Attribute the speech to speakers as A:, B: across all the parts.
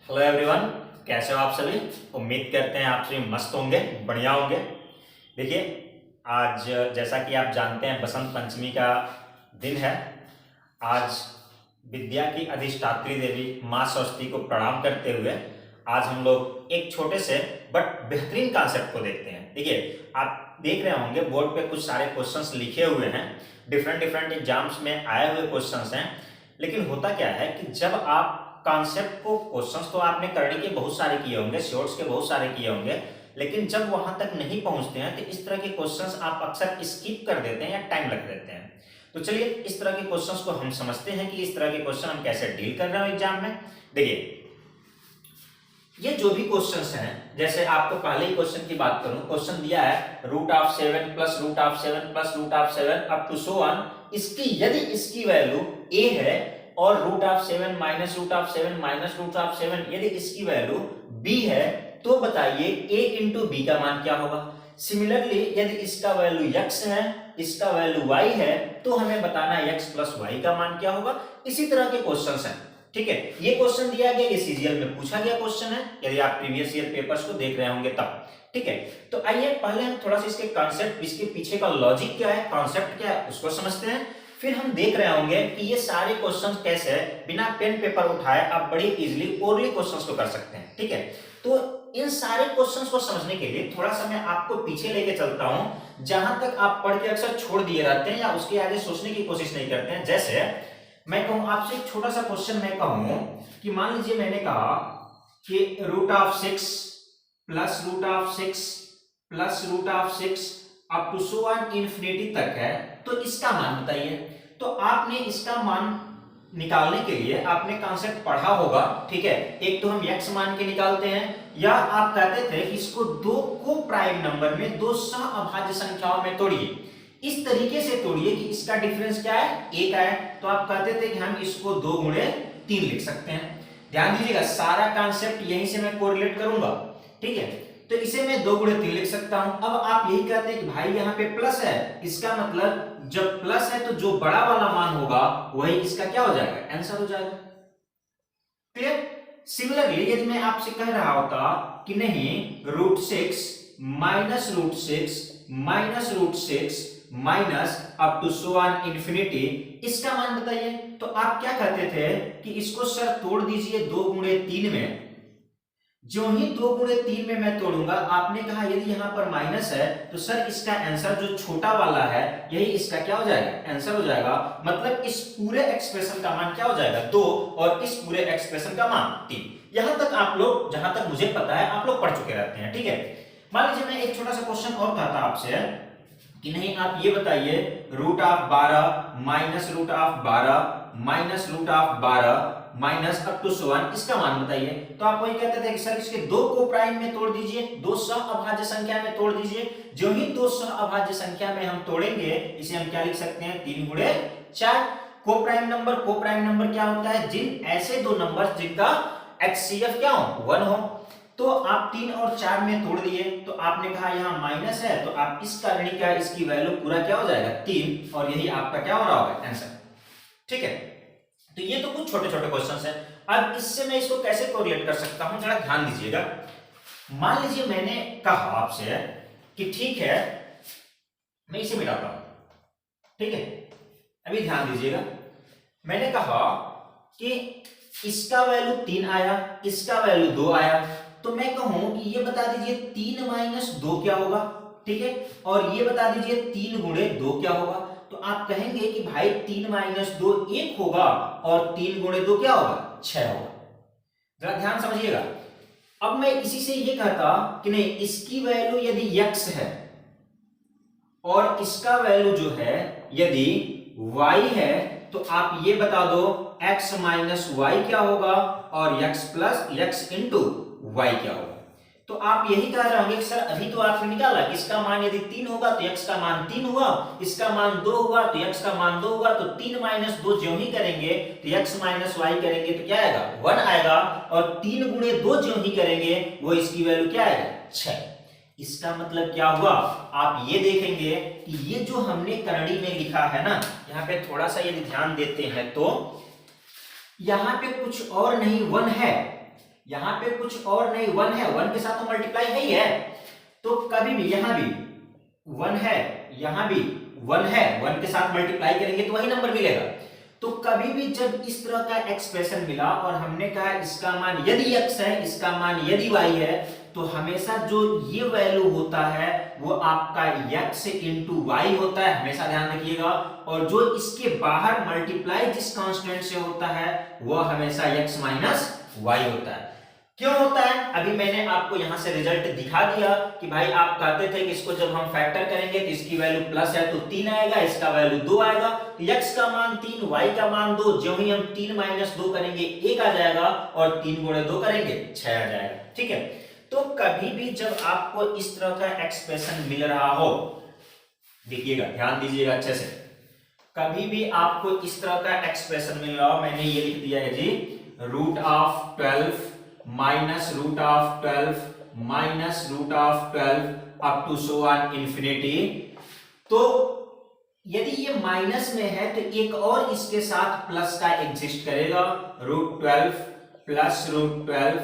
A: Hello everyone, कैसे हो आप सभी। उम्मीद करते हैं आप सभी मस्त होंगे, बढ़िया होंगे। देखिए, आज जैसा कि आप जानते हैं बसंत पंचमी का दिन है। आज विद्या की अधिष्ठात्री देवी माँ सरस्वती को प्रणाम करते हुए आज हम लोग एक छोटे से बट बेहतरीन कॉन्सेप्ट को देखते हैं। देखिए, आप देख रहे होंगे बोर्ड पे कुछ सारे क्वेश्चंस लिखे हुए हैं, डिफरेंट डिफरेंट एग्जाम्स में आए हुए क्वेश्चंस हैं। लेकिन होता क्या है कि जब आप कॉन्सेप्ट को, क्वेश्चंस तो आपने करने के बहुत सारे किए होंगे, शॉर्ट्स के बहुत सारे किए होंगे, लेकिन जब वहां तक नहीं पहुंचते हैं तो इस तरह के क्वेश्चंस आप अक्सर स्किप कर देते हैं या टाइम लग देते हैं। तो चलिए इस तरह के क्वेश्चंस को हम समझते हैं कि इस तरह के क्वेश्चन हम कैसे डील कर रहे हैं एग्जाम में। देखिए, ये जो भी क्वेश्चंस हैं, जैसे आपको पहले ही क्वेश्चन की बात करूं, क्वेश्चन दिया है √7 plus √7 plus √7 up to so on. इसकी यदि इसकी वैल्यू a है और √7 माइनस √7 माइनस √7 यदि इसकी वैल्यू b है, तो बताइए a इंटू बी का मान क्या होगा। सिमिलरली यदि इसका वैल्यू x है, इसका वैल्यू y है, तो हमें बताना है x प्लस y का मान क्या होगा। इसी तरह के क्वेश्चंस हैं, ठीक है। ये क्वेश्चन दिया गया, ये सीजीएल में पूछा गया क्वेश्चन है, यदि आप प्रीवियस ईयर पेपर्स को देख रहे होंगे तब, ठीक है। तो आइए पहले हम थोड़ा सा इसके कॉन्सेप्ट, इसके पीछे का लॉजिक क्या है, कॉन्सेप्ट क्या है, उसको समझते हैं। फिर हम देख रहे होंगे कि ये सारे क्वेश्चंस कैसे बिना पेन पेपर उठाए आप बड़ी इजीली ओरली क्वेश्चंस को कर सकते हैं, ठीक है। तो इन सारे क्वेश्चंस को समझने के लिए थोड़ा सा मैं आपको पीछे लेके चलता हूं, जहां तक आप पढ़ के अक्सर छोड़ दिए रहते हैं या उसके आगे सोचने की कोशिश नहीं करते हैं। जैसे मैं कहूं आपसे एक छोटा सा क्वेश्चन, मैं कहूं कि मान लीजिए मैंने कहा कि √6 plus √6 plus √6 up to so on infinity तक है, तो इसका मान बताइए। तो आपने इसका मान निकालने के लिए आपने कॉन्सेप्ट पढ़ा होगा, ठीक है। एक तो हम x मान के निकालते हैं, या आप कहते थे कि इसको दो को प्राइम नंबर में दो सह अभाज्य संख्याओं में तोड़िए। इस तरीके से तोड़िए कि इसका डिफरेंस क्या है, 1 है। तो आप कहते थे कि हम इसको 2 गुणे 3 लिख सकते हैं। ध्यान दीजिएगा, सारा कॉन्सेप्ट यहीं से मैं कोरिलेट करूंगा, ठीक है। तो इसे मैं 2 गुणे 3 लिख सकता हूं। अब आप यही कहते हैं कि भाई यहाँ पे प्लस है, इसका मतलब जब प्लस है तो जो बड़ा वाला मान होगा वही इसका क्या हो जाएगा, आंसर हो जाएगा। क्लियर। सिमिलरली यदि मैं आपसे कह रहा होता कि नहीं √6 minus √6 minus √6 minus up to so on infinity, इसका मान बताइए, तो आप क्या कहते थे कि इसको सर तोड़ दीजिए 2 गुणे 3 में। जो ही 2 गुणे 3 में मैं तोड़ूंगा, आपने कहा यदि यहां पर माइनस है तो सर इसका आंसर जो छोटा वाला है यही इसका क्या हो जाएगा, आंसर हो जाएगा। मतलब इस पूरे एक्सप्रेशन का मान क्या हो जाएगा, 2, और इस पूरे एक्सप्रेशन का मान 3। यहां तक आप लोग, जहां तक मुझे पता है, आप लोग पढ़ चुके रहते हैं, ठीक है। मान लीजिए मैं एक छोटा सा क्वेश्चन और कहता आपसे कि नहीं आप ये बताइए √12 minus √12 minus √12 minus up to so on, इसका मान बताइए। तो आप वही कहते थे कि सर इसके 2 को प्राइम में तोड़ दीजिए, 2 सह अभाज्य संख्या में तोड़ दीजिए। जो ही 2 सह अभाज्य संख्या में हम तोड़ेंगे, इसे हम क्या लिख सकते हैं, 3 गुणे 4। को प्राइम नंबर क्या होता है, जिन ऐसे दो नंबर जिनका HCF क्या हो, 1 हो। तो आप 3 और 4 में तोड़ दिए, तो आपने कहा यहाँ माइनस है, तो आप इस कारणी का इसकी वैल्यू पूरा क्या हो जाएगा, 3, और यही आपका क्या हो रहा होगा, आंसर, ठीक है। तो ये तो कुछ छोटे छोटे क्वेश्चंस हैं। अब इससे मैं इसको कैसे कोरिलेट कर सकता हूं, जरा ध्यान दीजिएगा। मान लीजिए मैंने कहा आपसे कि ठीक है मैं इसे मिटाता हूं, ठीक है। अभी ध्यान दीजिएगा, मैंने कहा कि इसका वैल्यू 3 आया, इसका वैल्यू 2 आया, तो मैं कहूं कि ये बता दीजिए 3 माइनस 2 क्या होगा, ठीक है। और ये बता दीजिए 3 गुणे 2 क्या होगा। तो आप कहेंगे कि भाई 3 माइनस 2 1 होगा, और 3 गुणे 2 क्या होगा, 6 होगा। जरा ध्यान समझिएगा। अब मैं इसी से ये कहता कि नहीं इसकी वैल्यू यदि x है और इसका वैल्यू जो है यदि y है, तो आप ये बता दो x माइनस वाई क्या होगा और x plus x into Y क्या होगा। तो आप यही कह रहे होंगे कि सर अभी तो आपने निकाला कि इसका मान यदि 3 होगा तो x का मान 3 हुआ, इसका मान 2 हुआ तो x का मान 2 हुआ। तो 3 माइनस 2 ज्यों ही करेंगे तो x माइनस वाई करेंगे तो क्या आएगा, 1 आएगा, और 3 गुणे 2 ज्यों ही करेंगे वो इसकी वैल्यू क्या आएगा, 6। इसका मतलब क्या हुआ, आप ये देखेंगे कि ये जो हमने करणी में लिखा है ना, यहाँ पे थोड़ा सा यदि ध्यान देते हैं तो यहाँ पे कुछ और नहीं 1 है, यहाँ पे कुछ और नहीं, 1 है, 1 के साथ तो मल्टीप्लाई है ही है, तो कभी भी यहां भी 1 है, यहां भी 1 है, 1 के साथ मल्टीप्लाई करेंगे तो वही नंबर मिलेगा। तो कभी भी जब इस तरह का एक्सप्रेशन मिला और हमने कहा इसका मान यदि x है, इसका मान यदि y है, तो हमेशा जो ये वैल्यू होता है वो आपका x इंटू वाई होता है, हमेशा ध्यान रखिएगा। और जो इसके बाहर मल्टीप्लाई जिस कांस्टेंट से होता है वो हमेशा x माइनस वाई होता है। क्यों होता है? अभी मैंने आपको यहां से रिजल्ट दिखा दिया कि भाई आप कहते थे कि इसको जब हम फैक्टर करेंगे तो इसकी वैल्यू प्लस है तो 3 आएगा, इसका वैल्यू 2 आएगा, तो x का मान 3, y का मान 2, जो ही हम 3 माइनस 2 करेंगे 1 आ जाएगा और 3 गुणे 2 करेंगे 6 आ जाएगा। ठीक है, तो कभी भी जब आपको इस तरह का एक्सप्रेशन मिल रहा हो, देखिएगा ध्यान दीजिएगा अच्छे से, कभी भी आपको इस तरह का एक्सप्रेशन मिल रहा हो, मैंने ये लिख दिया है जी root of 12 minus root of 12 minus root of 12 up to so on infinity. तो यदि ये माइनस में है तो एक और इसके साथ प्लस का एग्जिस्ट करेगा, root 12 plus root 12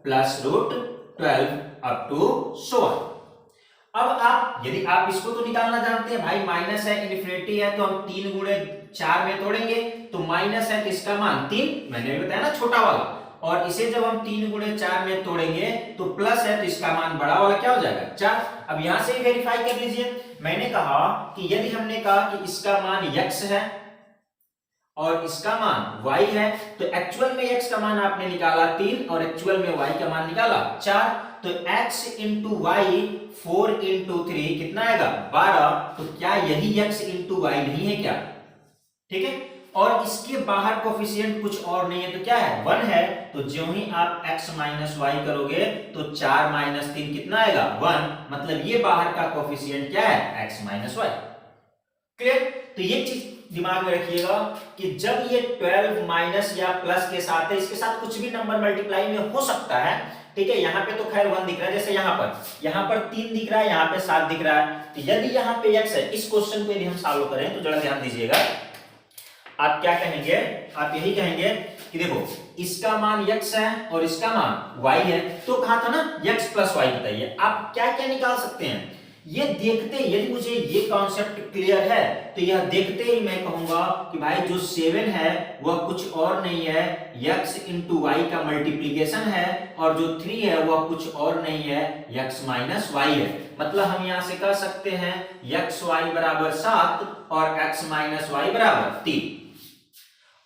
A: plus root 12 up to so on. अब आप यदि आप इसको तो निकालना जानते हैं, भाई माइनस है इन्फिनिटी है तो हम 3 गुणे 4 में तोड़ेंगे, तो माइनस है तो इसका मान 3, मैंने भी बताया ना छोटा वाला, और इसे जब हम 3 गुणे 4 में तोड़ेंगे तो प्लस है तो इसका मान बड़ा वाला क्या हो जाएगा 4। अब यहां से वेरीफाई कर लीजिए, मैंने कहा कि यदि हमने कहा कि इसका मान x है और इसका मान y है, तो एक्चुअल में x का मान आपने निकाला 3 और एक्चुअल में y का मान निकाला 4, तो x इंटू वाई 4 इंटू 3 कितना आएगा 12। तो क्या यही x इंटू वाई नहीं है क्या? ठीक है, और इसके बाहर कोफिशिएंट कुछ और नहीं है तो क्या है 1 है, तो जो ही आप x माइनस वाई करोगे तो 4 माइनस 3 कितना आएगा 1, मतलब ये बाहर का कोफिशिएंट क्या है x माइनस वाई। क्लियर? तो ये चीज दिमाग में रखिएगा कि जब ये 12 माइनस या प्लस के साथ है, इसके साथ कुछ भी नंबर मल्टीप्लाई में हो सकता है। ठीक है, यहाँ पे तो खैर 1 दिख रहा है, जैसे यहाँ पर 3 दिख रहा है, यहाँ पे 7 दिख रहा है, तो यदि यहाँ पे x है, इस क्वेश्चन को यदि हम सॉल्व करें तो जरा ध्यान दीजिएगा, आप क्या कहेंगे, आप यही कहेंगे कि देखो इसका मान x है और इसका मान y है, तो कहा था ना x प्लस वाई, बताइए आप क्या क्या निकाल सकते हैं। ये देखते यदि मुझे ये कॉन्सेप्ट क्लियर है तो यह देखते ही मैं कहूंगा कि भाई जो 7 है वह कुछ और नहीं है, x इंटू वाई का मल्टीप्लीकेशन है, और जो 3 है वह कुछ और नहीं है, x माइनस वाई है। मतलब हम यहां से कह सकते हैं x y बराबर 7 और x माइनस वाई बराबर 3।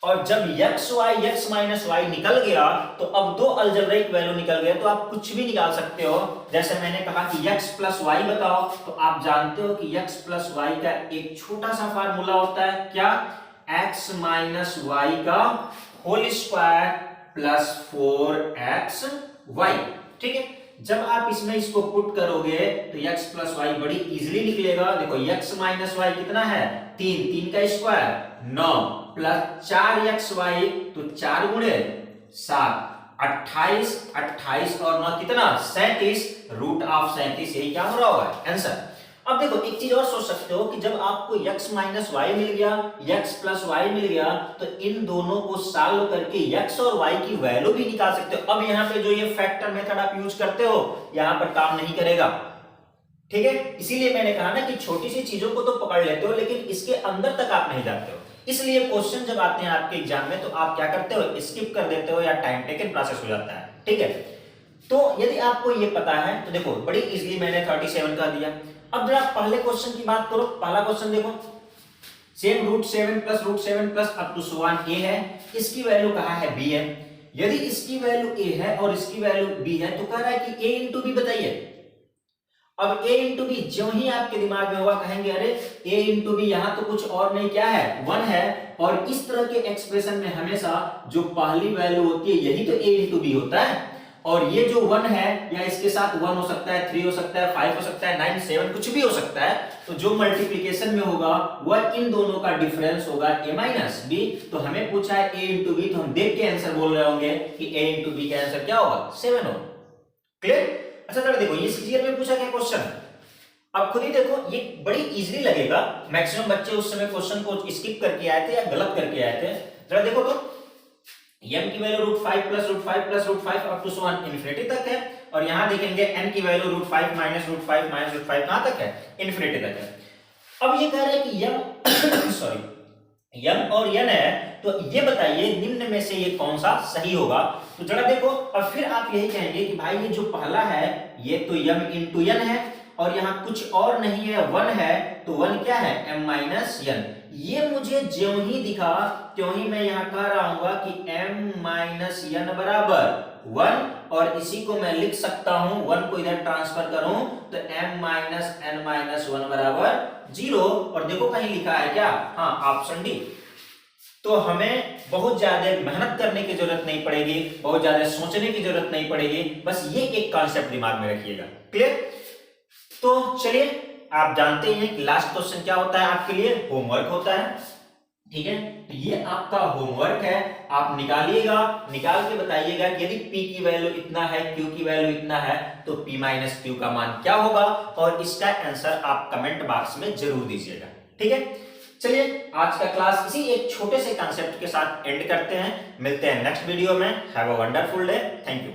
A: और जब x माइनस वाई निकल गया तो अब दो अलजेब्रिक वैल्यू निकल गए, तो आप कुछ भी निकाल सकते हो। जैसे मैंने कहा कि x प्लस वाई बताओ, तो आप जानते हो कि x प्लस वाई का एक छोटा सा फार्मूला होता है, क्या, x माइनस वाई का whole square plus 4x Y. ठीक है, जब आप इसमें इसको पुट करोगे तो x प्लस वाई बड़ी इजीली निकलेगा। देखो x माइनस वाई कितना है 3, 3 का स्क्वायर 9 प्लस 4x वाई, तो 4 गुणे 7 28, 28 और 9 कितना 37, रूट ऑफ 37, यही क्या हो रहा होगा आंसर। अब देखो एक चीज और सोच सकते हो कि जब आपको x माइनस वाई मिल गया, x प्लस वाई मिल गया, तो इन दोनों को सॉल्व करके x और y की वैल्यू भी निकाल सकते हो। अब यहाँ पे जो ये फैक्टर मेथड आप यूज करते हो यहाँ पर काम नहीं करेगा। ठीक है, इसीलिए मैंने कहा ना कि छोटी सी चीजों को तो पकड़ लेते हो लेकिन इसके अंदर तक आप नहीं जाते हो। इसलिए क्वेश्चन जब आते हैं आपके एग्जाम में तो आप क्या करते हो, स्किप कर देते हो या टाइम टेकन प्रोसेस हो जाता है। ठीक है, तो यदि आपको ये पता है तो देखो बड़ी इजीली मैंने 37 का दिया। अब जरा पहले क्वेश्चन की बात करो, पहला क्वेश्चन देखो, same root 7 plus up to so on a है, इसकी वैल्यू कहा है b है। यदि इसकी वैल्यू a है और इसकी वैल्यू b है तो कह रहा है कि a इंटू बी बताइए। अब a इंटू बी जो ही आपके दिमाग में होगा कहेंगे अरे a इंटू बी, यहां तो कुछ और नहीं क्या है 1 है, और इस तरह के एक्सप्रेशन में हमेशा जो पहली वैल्यू होती है यही तो a इंटू बी होता है, और ये जो 1 है या इसके साथ 1 हो सकता है, 3 हो सकता है, 5 हो सकता है, 9 7 कुछ भी हो सकता है, तो जो मल्टीप्लीकेशन में होगा वह इन दोनों का डिफरेंस होगा a माइनस बी। तो हमें पूछा है a इंटू बी, तो हम देख के आंसर बोल रहे होंगे कि a इंटू बी का आंसर क्या होगा 7 होगा। क्लियर? अच्छा चलो देखो ये सीरियल में पूछा गया क्वेश्चन, अब खुद ही देखो ये बड़ी इजीली लगेगा। मैक्सिमम बच्चे उस समय क्वेश्चन को स्किप करके आए थे या गलत करके आए थे। जरा देखो तो m की value √5 plus √5 plus √5 up to so on infinity तक है, और यहां देखेंगे n की वैल्यू √5 माइनस √5 माइनस √5 कहां तक है, इन्फिनिटी तक है। अब ये कह रहे हैं कि m सॉरी m और n है, तो ये बताइए निम्न में से ये कौन सा सही होगा। तो जरा देखो, और फिर आप यही कहेंगे कि भाई ये जो पहला है ये तो m इंटू n है, और यहाँ कुछ और नहीं है, 1 है, तो 1 क्या है, m माइनस n। ये मुझे ज्यों ही दिखा त्यों ही मैं यहाँ कह रहा हूँ कि m माइनस n बराबर 1, और इसी को मैं लिख सकता हूं, 1 को इधर ट्रांसफर करूं तो m माइनस n माइनस 1 बराबर 0। और देखो कहीं लिखा है क्या, हाँ ऑप्शन डी। तो हमें बहुत ज्यादा मेहनत करने की जरूरत नहीं पड़ेगी, बहुत ज्यादा सोचने की जरूरत नहीं पड़ेगी, बस ये एक कॉन्सेप्ट दिमाग में रखिएगा। क्लियर? तो चलिए, आप जानते हैं कि लास्ट क्वेश्चन क्या होता है आपके लिए, होमवर्क होता है, ठीक है। तो ये आपका होमवर्क है, आप निकालिएगा, निकाल के बताइएगा कि यदि p की वैल्यू इतना है, q की वैल्यू इतना है, तो p माइनस q का मान क्या होगा, और इसका आंसर आप कमेंट बॉक्स में जरूर दीजिएगा, ठीक है। चलिए, आज का क्लास इसी एक छोटे से कॉन्सेप्ट के साथ एंड करते हैं, मिलते हैं नेक्स्ट वीडियो में। Have a wonderful day, thank you.